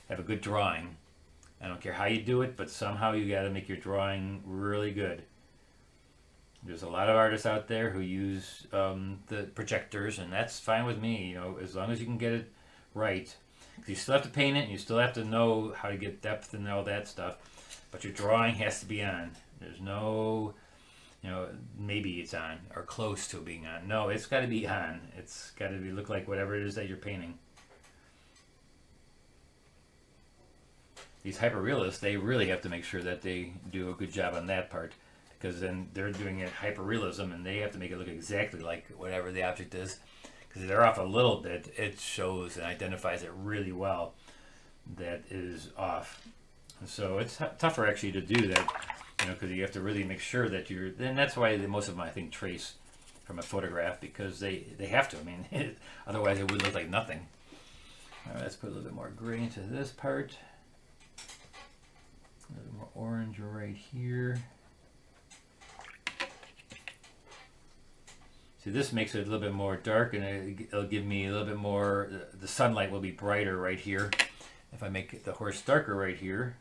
have a good drawing. I don't care how you do it, but somehow you got to make your drawing really good. There's a lot of artists out there who use the projectors, and that's fine with me, you know, as long as you can get it right. You still have to paint it, and you still have to know how to get depth and all that stuff, but your drawing has to be on. There's no, you know, maybe it's on, or close to being on. No, it's got to be on. It's got to look like whatever it is that you're painting. These hyperrealists, they really have to make sure that they do a good job on that part, because then they're doing it hyperrealism, and they have to make it look exactly like whatever the object is. Because if they're off a little bit, it shows and identifies it really well that is off. And so it's tougher actually to do that, you know, because you have to really make sure that you're. And that's why most of them, I think, trace from a photograph, because they have to. I mean, otherwise it would look like nothing. All right, let's put a little bit more gray into this part. A little more orange right here. See, this makes it a little bit more dark, and it'll give me a little bit more, the sunlight will be brighter right here. If I make the horse darker right here.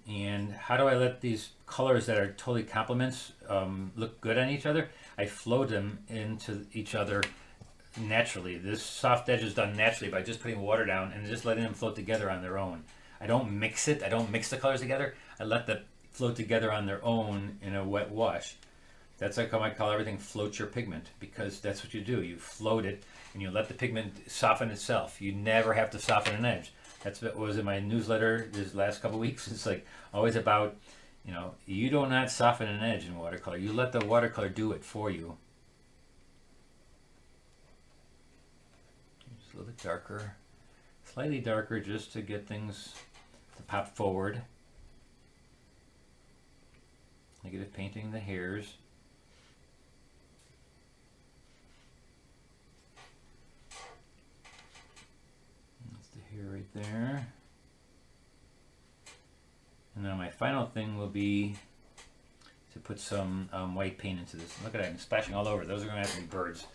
And how do I let these colors that are totally complements look good on each other? I float them into each other naturally. This soft edge is done naturally by just putting water down and just letting them float together on their own. I don't mix it. I don't mix the colors together. I let them float together on their own in a wet wash. That's like how I call everything float your pigment, because that's what you do. You float it and you let the pigment soften itself. You never have to soften an edge. That's what was in my newsletter this last couple of weeks. It's like always about You know, you do not soften an edge in watercolor. You let the watercolor do it for you. Just a little bit darker, slightly darker, just to get things to pop forward. Negative painting the hairs. That's the hair right there. And now my final thing will be to put some white paint into this. Look at that, I'm splashing all over. Those are going to have to be birds.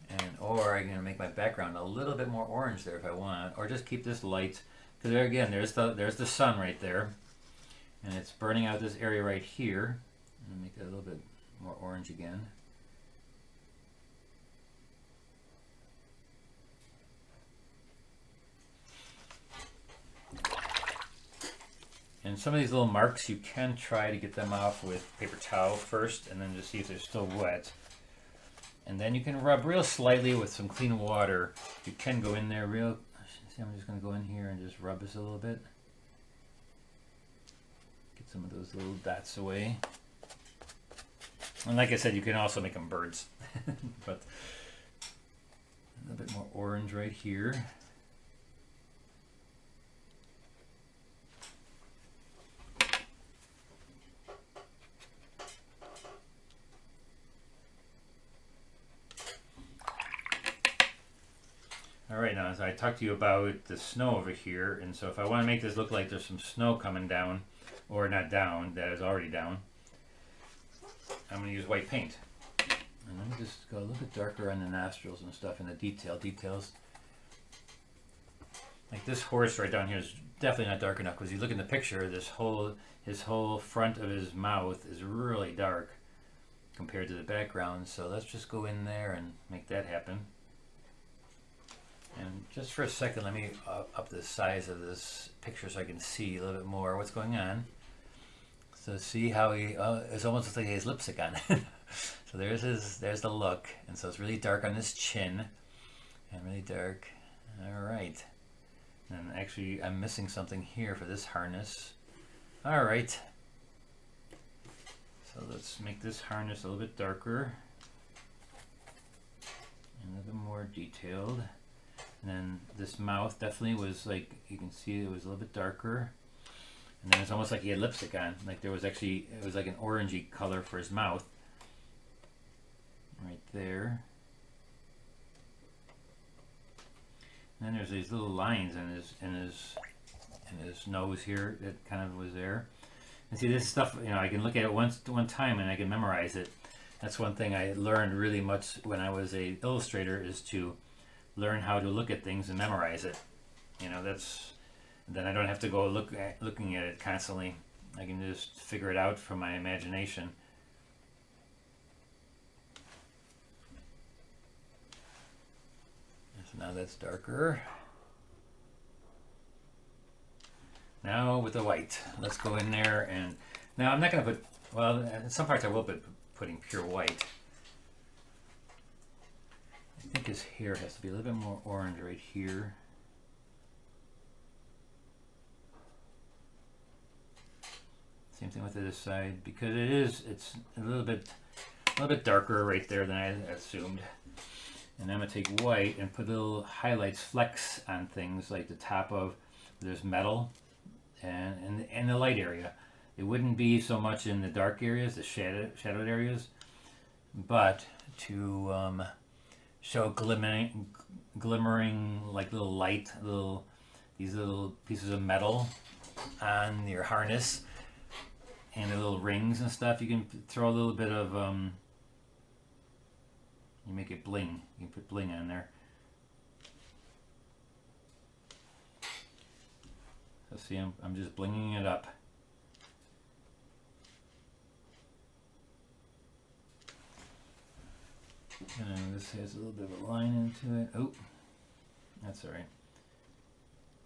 And or I'm going to make my background a little bit more orange there if I want, or just keep this light, because there again, there's the sun right there, and it's burning out this area right here. And make it a little bit more orange again. And some of these little marks, you can try to get them off with paper towel first, and then just see if they're still wet. And then you can rub real slightly with some clean water. You can go in there real, see, I'm just going to go in here and just rub this a little bit. Get some of those little dots away. And like I said, you can also make them birds. But a little bit more orange right here. Alright, now as I talked to you about the snow over here, and so if I want to make this look like there's some snow coming down, or not down, that is already down, I'm going to use white paint. And let me just go a little bit darker on the nostrils and stuff, and the details. Like this horse right down here is definitely not dark enough, because you look in the picture, his whole front of his mouth is really dark compared to the background. So let's just go in there and make that happen. And just for a second, let me up the size of this picture so I can see a little bit more what's going on. So see how he, it's almost like he has lipstick on. So there's the look. And so it's really dark on his chin. And really dark. All right. And actually, I'm missing something here for this harness. All right. So let's make this harness a little bit darker. And a little bit more detailed. And then this mouth definitely was like, you can see it was a little bit darker. And then it's almost like he had lipstick on. Like there was actually, it was like an orangey color for his mouth. Right there. And then there's these little lines in his nose here that kind of was there. And see, this stuff, you know, I can look at it one time and I can memorize it. That's one thing I learned really much when I was an illustrator, is to learn how to look at things and memorize it. You know, then I don't have to go looking at it constantly. I can just figure it out from my imagination. So now that's darker. Now with the white, let's go in there, and now I'm not going to put, well, in some parts I will be putting pure white. I think his hair has to be a little bit more orange right here. Same thing with the other side, because it's a little bit darker right there than I assumed. And I'm going to take white and put little highlights, flecks on things like the top of, there's metal and in the light area. It wouldn't be so much in the dark areas, the shadowed areas, but to show glimmering like little light, these little pieces of metal on your harness, and the little rings and stuff. You can throw a little bit of you make it bling. You can put bling on there. So see, I'm just blinging it up. And this has a little bit of a line into it. Oh, that's all right.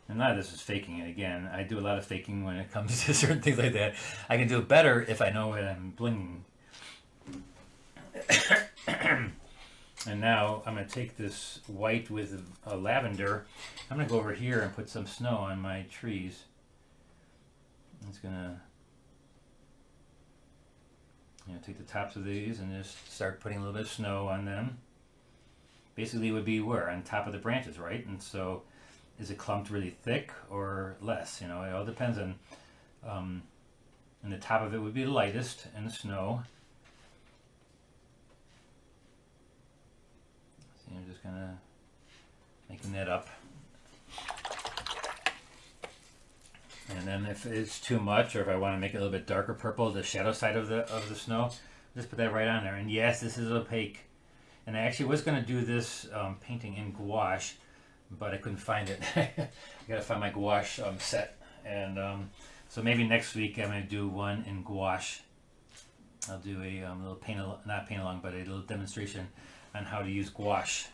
And a lot of this is faking it again. I do a lot of faking when it comes to certain things like that. I can do it better if I know what I'm blinging. And now I'm going to take this white with a lavender. I'm going to go over here and put some snow on my trees. It's gonna, take the tops of these and just start putting a little bit of snow on them. Basically, it would be where? On top of the branches, right? And so, is it clumped really thick or less? It all depends on, and the top of it would be the lightest in the snow. So I'm just kind of making that up. And then if it's too much, or if I want to make it a little bit darker purple, the shadow side of the snow, just put that right on there. And yes, this is opaque. And I actually was going to do this painting in gouache, but I couldn't find it. I got to find my gouache set. And so maybe next week I'm going to do one in gouache. I'll do a little not paint along, but a little demonstration on how to use gouache.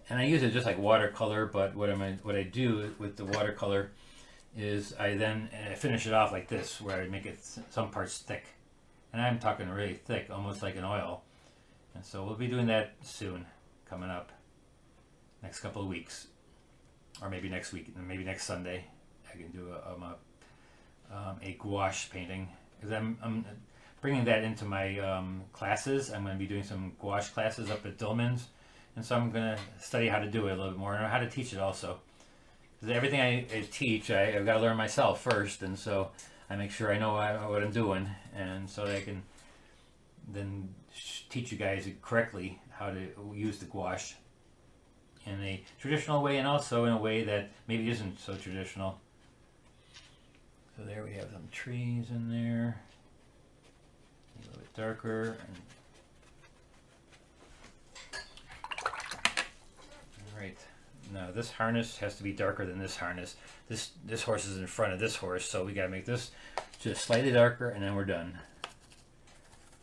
And I use it just like watercolor, but what I do with the watercolor is I finish it off like this, where I make it some parts thick. And I'm talking really thick, almost like an oil. And so we'll be doing that soon, coming up next couple of weeks, or maybe next week, and maybe next Sunday I can do a gouache painting, because I'm bringing that into my classes. I'm going to be doing some gouache classes up at Dillman's, and so I'm going to study how to do it a little bit more and how to teach it also. Because everything I teach, I've got to learn myself first, and so I make sure I know what I'm doing, and so that I can then teach you guys correctly how to use the gouache in a traditional way, and also in a way that maybe isn't so traditional. So there we have some trees in there, a little bit darker. All right, now this harness has to be darker than this harness. This horse is in front of this horse, so we gotta make this just slightly darker, and then we're done.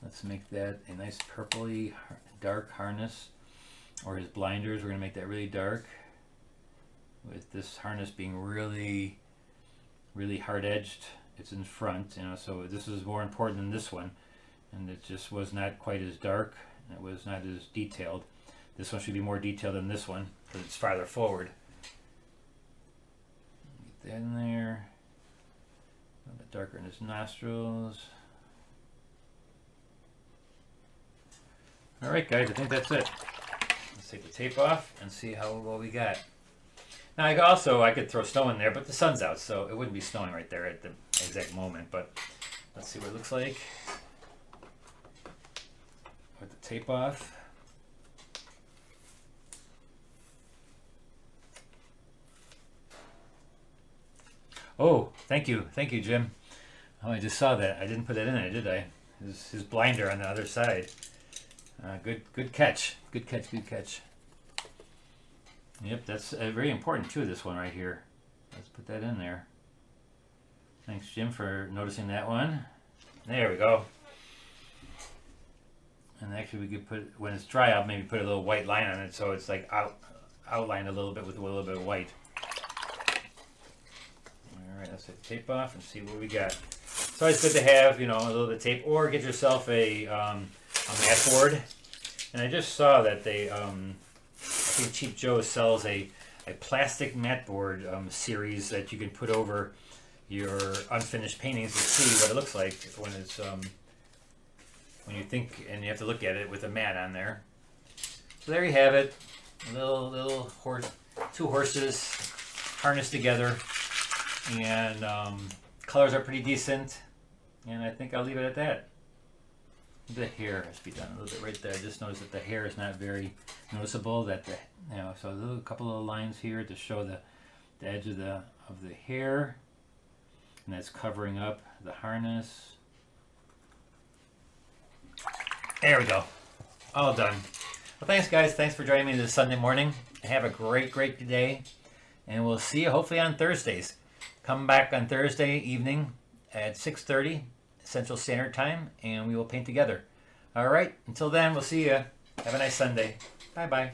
Let's make that a nice purpley dark harness, or his blinders. We're going to make that really dark, with this harness being really, really hard edged. It's in front, so this is more important than this one, and it just was not quite as dark, and it was not as detailed. This one should be more detailed than this one, because it's farther forward. Get that in there. A little bit darker in his nostrils. Alright guys, I think that's it. Let's take the tape off and see how well we got. Now I could throw snow in there, but the sun's out, so it wouldn't be snowing right there at the exact moment, but let's see what it looks like with the tape off. Oh, thank you, Jim. Oh, I just saw that. I didn't put that in there, did I? His blinder on the other side. Good catch. Good catch. Yep, that's very important too, this one right here. Let's put that in there. Thanks, Jim, for noticing that one. There we go. And actually we could put, when it's dry, I'll maybe put a little white line on it so it's like outlined a little bit with a little bit of white. Alright, let's take the tape off and see what we got. It's always good to have, a little bit of tape, or get yourself a mat board. And I just saw that they, I think Cheap Joe sells a plastic mat board series that you can put over your unfinished paintings to see what it looks like when it's when you think, and you have to look at it with a mat on there. So there you have it, a little horse, two horses harnessed together, and colors are pretty decent, and I think I'll leave it at that. The hair has to be done a little bit right there. I just noticed that the hair is not very noticeable. So a couple of lines here to show the edge of the hair, and that's covering up the harness. There we go, all done. Well, thanks guys. Thanks for joining me this Sunday morning. Have a great day, and we'll see you hopefully on Thursdays. Come back on Thursday evening at 6:30. Central Standard Time, and we will paint together. All right, until then, we'll see you. Have a nice Sunday. Bye-bye.